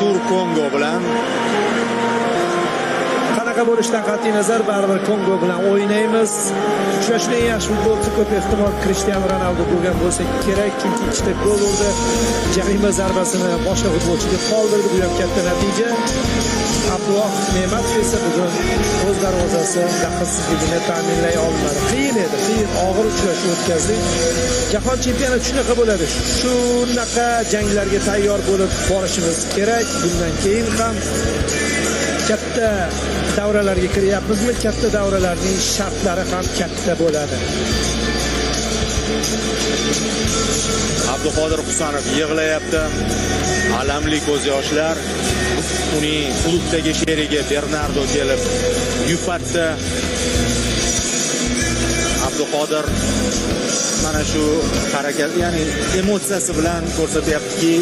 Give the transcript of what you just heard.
Artur Kongo bilan qanaqa bo'lishidan qat'iy nazar baribir Kongo bilan o'ynaymiz. Uchrashuvning eng yaxshi futbolchisi ko'p ehtimol Cristiano Ronaldo bo'lgan bo'lsa kerak, chunki ikkita gol urdi. Jarima zarbasini boshqa futbolchiga qoldirdi, bu ham katta natija. Abduvohid Ne'matov esa bugun o'z darvozasi daxlsizligini ta'minlay olmadi. Qiyin edi, og'ir uchrashuv o'tkazdik. Jahon chempionati shunaqa bo'ladi. Shunaqa janglarga tayyor bo'lib borishimiz kerak. Bundan keyin ham katta davralarga kiryapmizmi? Katta davralarning shartlari ham katta bo'ladi. Abduqodir Husanov yig'layapti. Alamli ko'z yoshlar. Uning klubdagi sherigi Bernardo kelib yupatdi. Abduqodir mana shu harakat, ya'ni emotsiyasi bilan ko'rsatyaptiki,